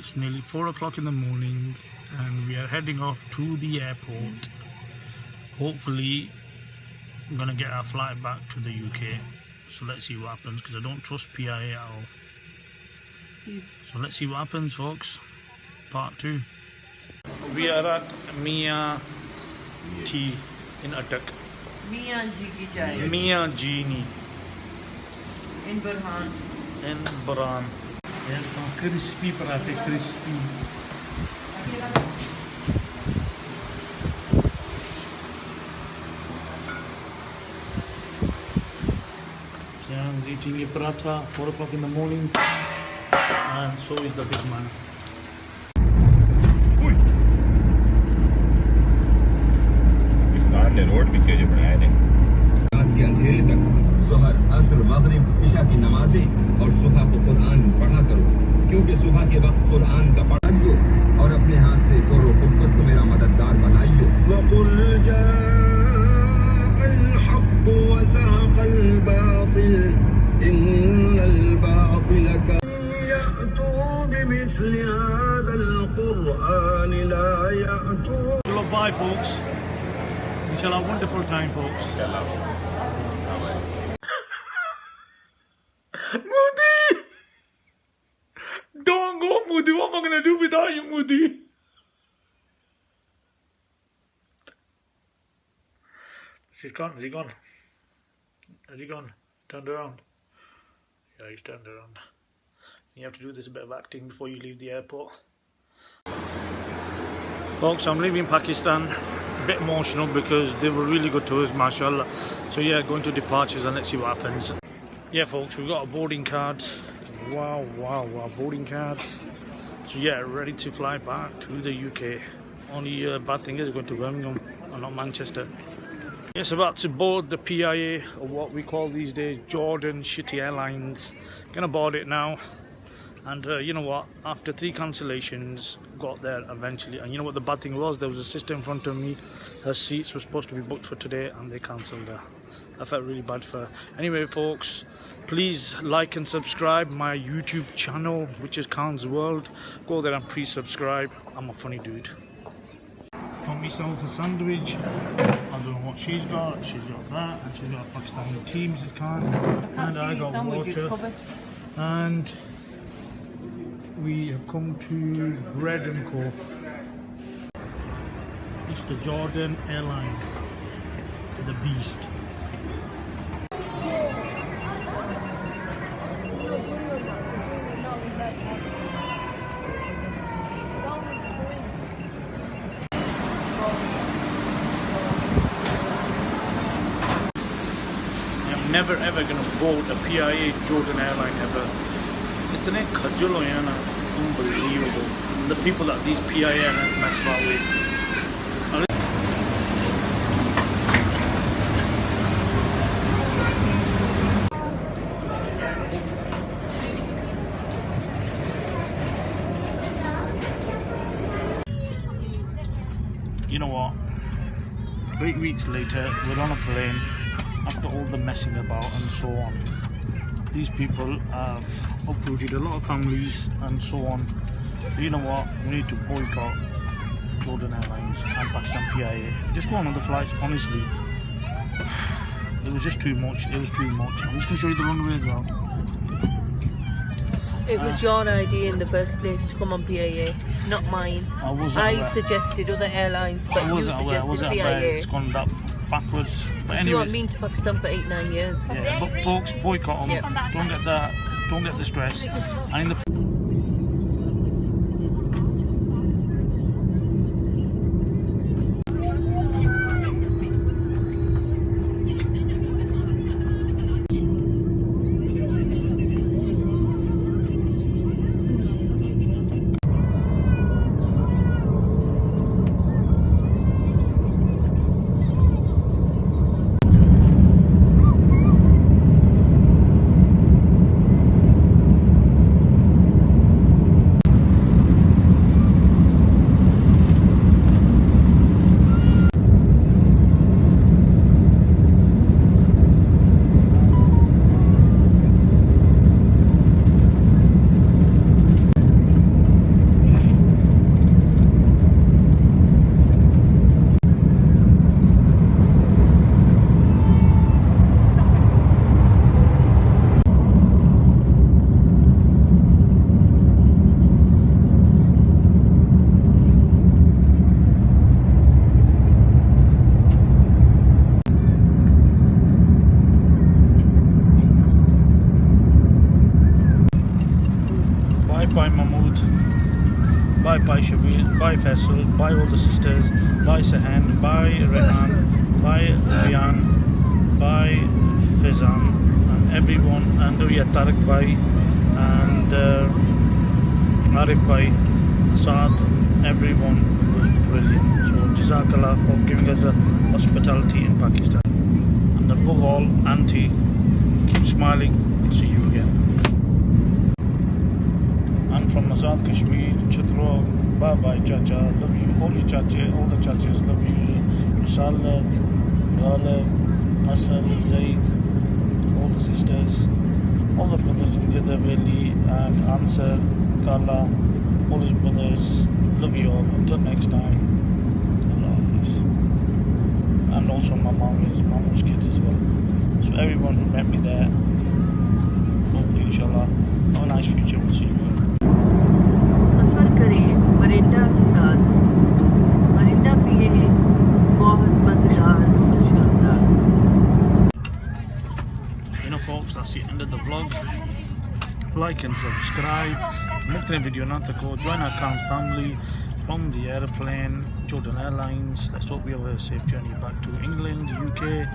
It's nearly 4 o'clock in the morning and we are heading off to the airport. Hopefully I'm gonna get our flight back to the UK. So let's see what happens, because I don't trust PIA at all. So let's see what happens, folks. Part 2. We are at Mia Tea in Attak. Mia Ji ki chai. Mia Genie In Burhan. in Baran. There's some crispy parathe, crispy. Sam's eating a paratha, 4 o'clock in the morning, and so is the big man. ने road भी जो बनाए थे रात के अंधेरे तक ज़ोहर असर मगरिब इशा की नमाजें और सुबह को कुरान पढ़ा करो, क्योंकि सुबह के वक्त कुरान का पढ़ियो और अपने हाथ से ज़ोर व कुव्वत को मेरा मददगार बनाइयो। वक़ुल जाअल हक़्क़ व ज़हक़ल बातिल इन्नल बातिल यअतू बिमिस्लि हाज़ल क़ुरआन ला यअतू। Bye, folks. We shall have a wonderful time, folks. Moody! Don't go, Moody. What am I going to do without you, Moody? She's gone. Is he gone? Has he gone? Turned around? Yeah, he's turned around. You have to do this a bit of acting before you leave the airport. Folks, I'm leaving Pakistan. A bit emotional because they were really good to us, mashallah. So yeah, going to departures and let's see what happens. Yeah, folks, we've got a boarding card. Wow, boarding cards. So yeah, ready to fly back to the UK. Only bad thing is we're going to Birmingham and not Manchester. Yes, about to board the PIA, or what we call these days Jordan Shitty Airlines. Gonna board it now. And you know what, after 3 cancellations, got there eventually. And you know what the bad thing was? There was a sister in front of me. Her seats were supposed to be booked for today and they cancelled her. I felt really bad for her. Anyway, folks, please like and subscribe my YouTube channel, which is Khan's World. Go there and please subscribe. I'm a funny dude. Got myself a sandwich. I don't know what she's got. She's got that, and she's got a Pakistani tea, Mrs. Khan. And I got water. And we have come to Bread and Co. It's the Jordan Airline, the beast. I'm never ever gonna board a PIA Jordan Airline ever. Itne khajul ho na, unbelievable. The people that these PIA airlines mess about with. You know what? 8 weeks later, we're on a plane after all the messing about and so on. These people have uprooted a lot of families and so on. So you know what? We need to boycott Jordan Airlines and Pakistan PIA. Just go on other flights, honestly. It was just too much. It was too much. I'm just going to show you the runway as well. It was your idea in the first place to come on PIA, not mine. I suggested other airlines, but you suggested PIA. It's gone that backwards. But anyway, you haven't been to Pakistan for 8-9 years. Yeah, but folks, boycott them. Yep. Don't get the stress. And in the bye Faisal, bye all the sisters, bye Sahan, bye Rehan, bye Rian, bye Fizan, and everyone, and Tariq bye, and Arif bye, Saad, everyone was brilliant. So Jazakallah for giving us a hospitality in Pakistan. And above all, Auntie, keep smiling, see you again. And from Azad Kashmir, Chitro, bye bye Chacha, love you, all your Chacha, all the Chachas, love you, Risala, Ghala, Hassan, Zaid, all the sisters, all the brothers in the other valley, and Ansar, Kala, all his brothers, love you all, until next time, Allah Hafiz. And also my mom's kids as well. So everyone who met me there, hopefully inshallah, have a nice future, we'll see you all. सफ़र करें Mirinda के साथ, Mirinda पिए बहुत मज़ेदार, बहुत शानदार. You know folks, that's the end of the vlog. Like and subscribe. Next video not to go join our account family from the airplane, Jordan Airlines. Let's hope we have a safe journey back to England, UK.